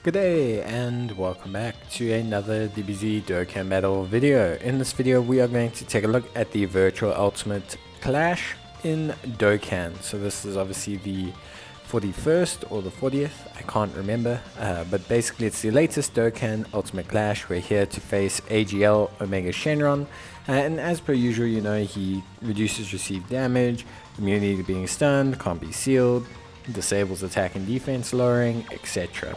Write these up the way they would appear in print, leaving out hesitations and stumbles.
Good day and welcome back to another Dbz Dokkan battle video. In this video we are going to take a look at the Virtual Ultimate Clash in Dokkan. So this is obviously the 41st or the 40th, I can't remember, but basically it's the latest Dokkan Ultimate Clash. We're here to face AGL Omega Shenron, and as per usual, you know, he reduces received damage, immunity to being stunned, can't be sealed, disables attack and defense lowering, etc.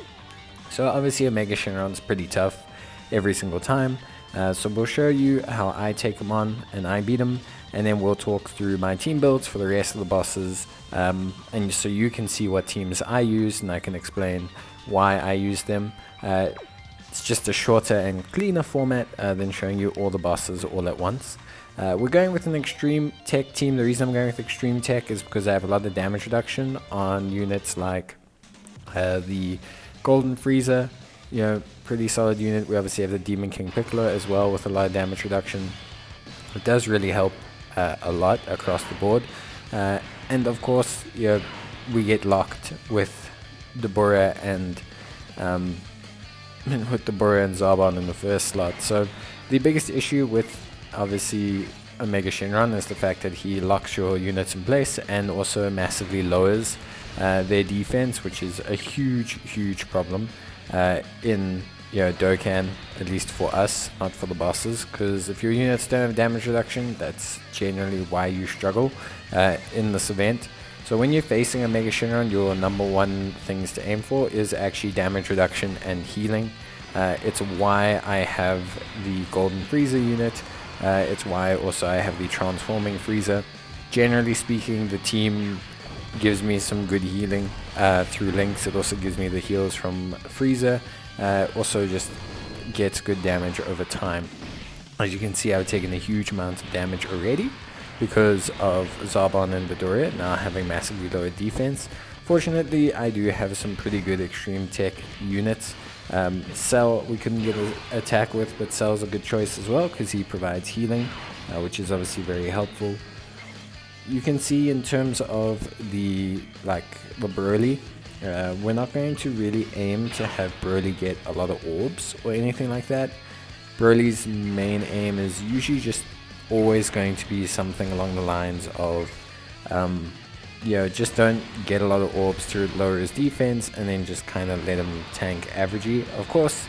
So obviously Omega Shenron's pretty tough every single time, so we'll show you how I take him on and I beat him, and then we'll talk through my team builds for the rest of the bosses, and so you can see what teams I use and I can explain why I use them. It's just a shorter and cleaner format than showing you all the bosses all at once. We're going with an extreme tech team. The reason I'm going with extreme tech is because I have a lot of damage reduction on units like the Golden Frieza, you know, pretty solid unit. We obviously have the Demon King Piccolo as well with a lot of damage reduction. It does really help a lot across the board. And of course, you know, we get locked with Deborah and Zarbon in the first slot. So the biggest issue with obviously Omega Shenron is the fact that he locks your units in place and also massively lowers their defense, which is a huge problem in Dokkan, at least for us, not for the bosses, because if your units don't have damage reduction, that's generally why you struggle in this event. So when you're facing a Mega Shenron, your number one things to aim for is actually damage reduction and healing. It's why I have the Golden Frieza unit. It's why also I have the Transforming Frieza. Generally speaking, the team gives me some good healing through links. It also gives me the heals from Frieza. Also just gets good damage over time. As you can see, I've taken a huge amount of damage already because of Zarbon and Midoriya now having massively lower defense. Fortunately, I do have some pretty good extreme tech units. Cell we couldn't get an attack with, but Cell's a good choice as well because he provides healing, which is obviously very helpful. You can see in terms of the Broly, we're not going to really aim to have Broly get a lot of orbs or anything like that. Broly's main aim is usually just always going to be something along the lines of just don't get a lot of orbs to lower his defense and then just kind of let him tank averagey. Of course,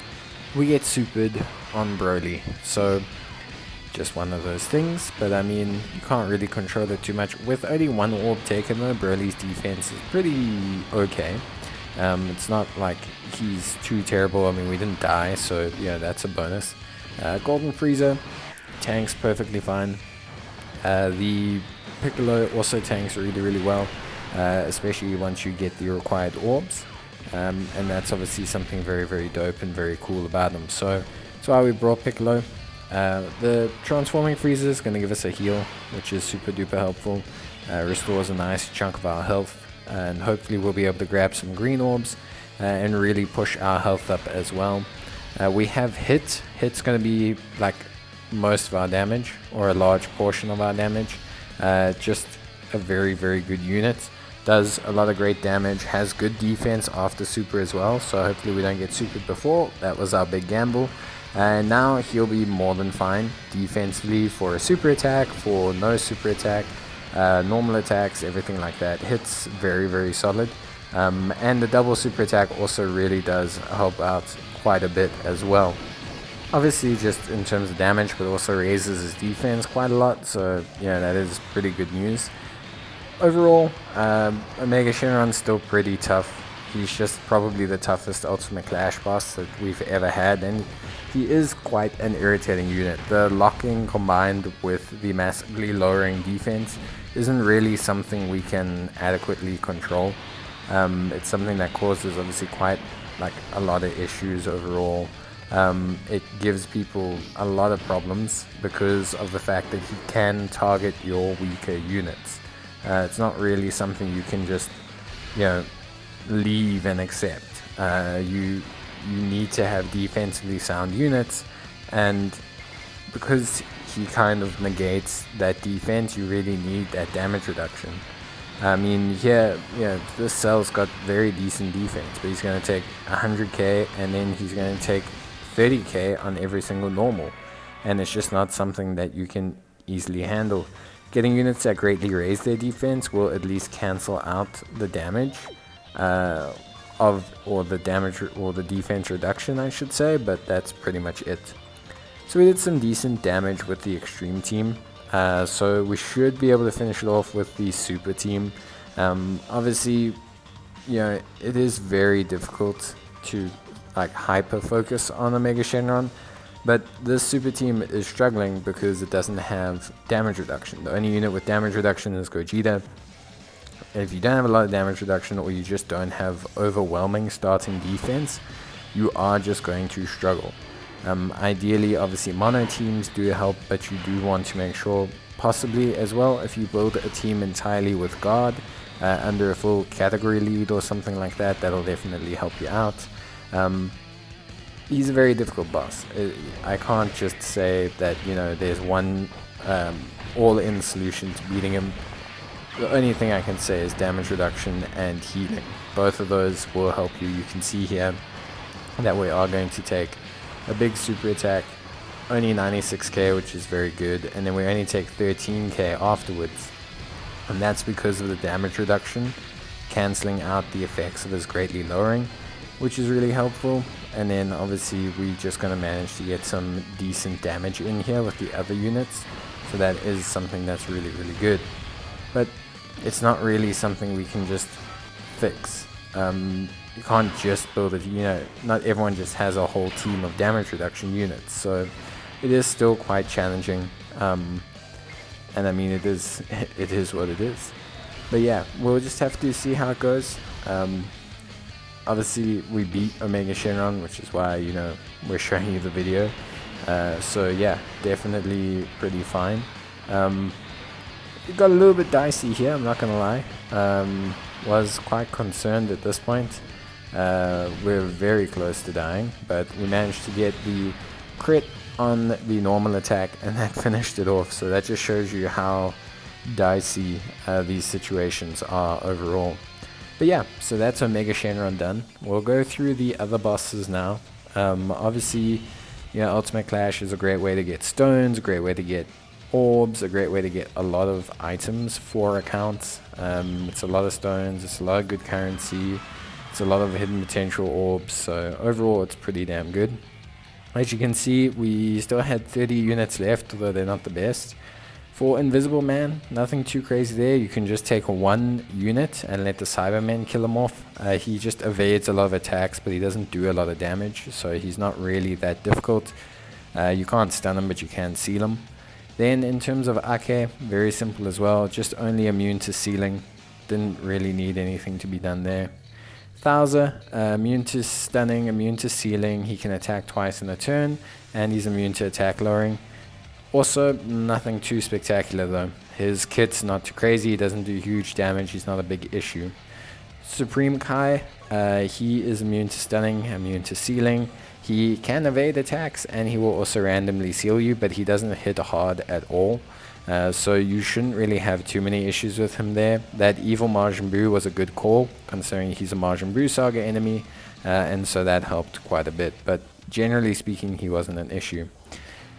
we get supered on Broly, so just one of those things, but I mean, you can't really control it too much. With only one orb taken though, Broly's defense is pretty okay. It's not like he's too terrible. I mean, we didn't die, so yeah, that's a bonus. Golden Frieza tanks perfectly fine. The Piccolo also tanks really well, especially once you get the required orbs, and that's obviously something very dope and very cool about him. So that's why we brought Piccolo. The Transforming Frieza is going to give us a heal, which is super duper helpful. Restores a nice chunk of our health, and hopefully we'll be able to grab some green orbs and really push our health up as well. We have Hit. Hit's going to be like most of our damage, or a large portion of our damage. Just a very good unit. Does a lot of great damage, has good defense after super as well, so hopefully we don't get supered before. That was our big gamble. And now he'll be more than fine defensively for a super attack, for no super attack, normal attacks, everything like that. Hits very solid. And the double super attack also really does help out quite a bit as well. Obviously just in terms of damage, but also raises his defense quite a lot, so yeah, that is pretty good news. Overall, Omega Shenron's still pretty tough. He's just probably the toughest Ultimate Clash boss that we've ever had, and he is quite an irritating unit. The locking combined with the massively lowering defense isn't really something we can adequately control. It's something that causes obviously quite a lot of issues overall. It gives people a lot of problems because of the fact that he can target your weaker units. It's not really something you can just, leave and accept. You need to have defensively sound units, and because he kind of negates that defense, you really need that damage reduction. I mean, here, yeah, this cell's got very decent defense, but he's going to take 100k and then he's going to take 30k on every single normal. And it's just not something that you can easily handle. Getting units that greatly raise their defense will at least cancel out the damage or the defense reduction, I should say, but that's pretty much it. So we did some decent damage with the extreme team. So we should be able to finish it off with the super team. Obviously, it is very difficult to like hyper focus on a Mega Shenron, but this super team is struggling because it doesn't have damage reduction. The only unit with damage reduction is Gogeta. If you don't have a lot of damage reduction, or you just don't have overwhelming starting defense, you are just going to struggle. Ideally, obviously, mono teams do help, but you do want to make sure, possibly as well, if you build a team entirely with guard under a full category lead or something like that, that'll definitely help you out. He's a very difficult boss. I can't just say that there's one all-in solution to beating him. The only thing I can say is damage reduction and healing. Both of those will help you. You can see here that we are going to take a big super attack, only 96k, which is very good, and then we only take 13k afterwards, and that's because of the damage reduction cancelling out the effects of his greatly lowering, which is really helpful. And then obviously we're just going to manage to get some decent damage in here with the other units, so that is something that's really good, but it's not really something we can just fix. You can't just build it, not everyone just has a whole team of damage reduction units, so it is still quite challenging, and I mean it is what it is. But yeah, we'll just have to see how it goes. Obviously we beat Omega Shenron, which is why we're showing you the video, so yeah, definitely pretty fine. It got a little bit dicey here, I'm not gonna lie. Was quite concerned at this point. We're very close to dying, but we managed to get the crit on the normal attack, and that finished it off. So that just shows you how dicey these situations are overall. But yeah, so that's Omega Shenron done. We'll go through the other bosses now. Obviously, Ultimate Clash is a great way to get stones, a great way to get orbs, a great way to get a lot of items for accounts. It's a lot of stones, it's a lot of good currency, it's a lot of hidden potential orbs, so overall it's pretty damn good. As you can see, we still had 30 units left, although they're not the best. For Invisible Man, nothing too crazy there. You can just take one unit and let the Cyberman kill him off. He just evades a lot of attacks, but he doesn't do a lot of damage, so he's not really that difficult. You can't stun him, but you can seal him. Then in terms of Ake, very simple as well, just only immune to sealing. Didn't really need anything to be done there. Thouser, immune to stunning, immune to sealing, he can attack twice in a turn, and he's immune to attack lowering. Also, nothing too spectacular though. His kit's not too crazy, he doesn't do huge damage, he's not a big issue. Supreme Kai, he is immune to stunning, immune to sealing. He can evade attacks, and he will also randomly seal you, but he doesn't hit hard at all. So you shouldn't really have too many issues with him there. That evil Majin Buu was a good call, considering he's a Majin Buu saga enemy, and so that helped quite a bit. But generally speaking, he wasn't an issue.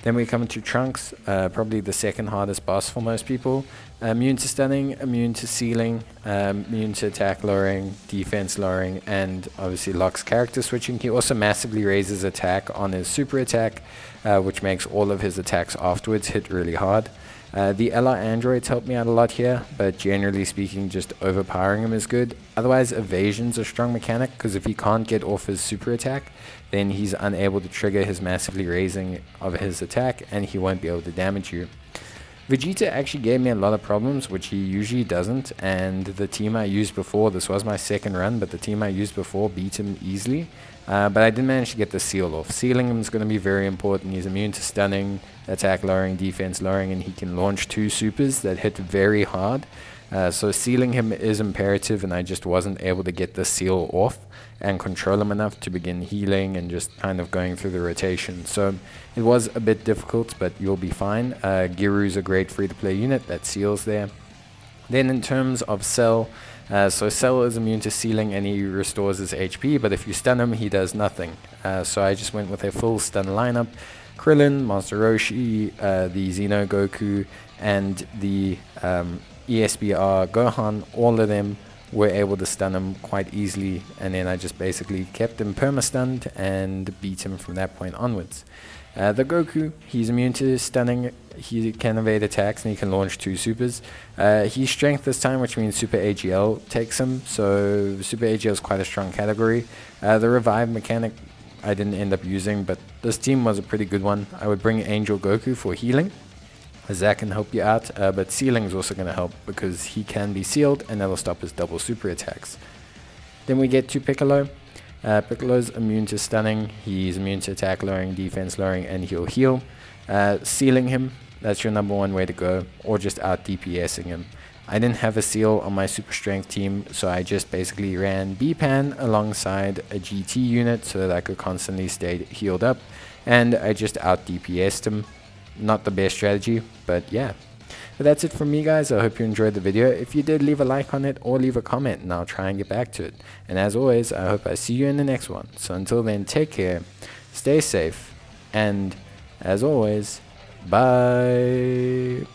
Then we come to Trunks, probably the second hardest boss for most people. Immune to stunning, immune to sealing, immune to attack lowering, defense lowering, and obviously locks character switching. He also massively raises attack on his super attack, which makes all of his attacks afterwards hit really hard. The LR androids help me out a lot here, but generally speaking, just overpowering him is good. Otherwise, evasion's a strong mechanic, because if he can't get off his super attack, then he's unable to trigger his massively raising of his attack, and he won't be able to damage you. Vegeta actually gave me a lot of problems, which he usually doesn't, and the team I used before, this was my second run, but the team I used before beat him easily. But I did manage to get the seal off. Sealing him is going to be very important. He's immune to stunning, attack lowering, defense lowering, and he can launch 2 supers that hit very hard. So sealing him is imperative, and I just wasn't able to get the seal off and control him enough to begin healing and just kind of going through the rotation. So it was a bit difficult, but you'll be fine. Giru's a great free-to-play unit that seals there. Then in terms of Cell, so Cell is immune to sealing and he restores his HP, but if you stun him, he does nothing. So I just went with a full stun lineup. Krillin, Master Roshi, the Xeno Goku, and the ESBR Gohan, all of them were able to stun him quite easily, and then I just basically kept him perma-stunned and beat him from that point onwards. The Goku, he's immune to stunning, he can evade attacks, and he can launch 2 supers. He's strength this time, which means Super AGL takes him, so Super AGL is quite a strong category. The revive mechanic I didn't end up using, but this team was a pretty good one. I would bring Angel Goku for healing, as that can help you out, but sealing is also going to help because he can be sealed and that'll stop his double super attacks. Then we get to Piccolo. Piccolo's immune to stunning, he's immune to attack lowering, defense lowering, and he'll heal. Sealing him, that's your number one way to go, or just out DPSing him. I didn't have a seal on my super strength team, so I just basically ran B-Pan alongside a GT unit so that I could constantly stay healed up, and I just out DPSed him. Not the best strategy, but yeah. But that's it from me, guys. I hope you enjoyed the video. If you did, leave a like on it or leave a comment and I'll try and get back to it. And as always, I hope I see you in the next one. So until then, take care, stay safe, and as always, bye.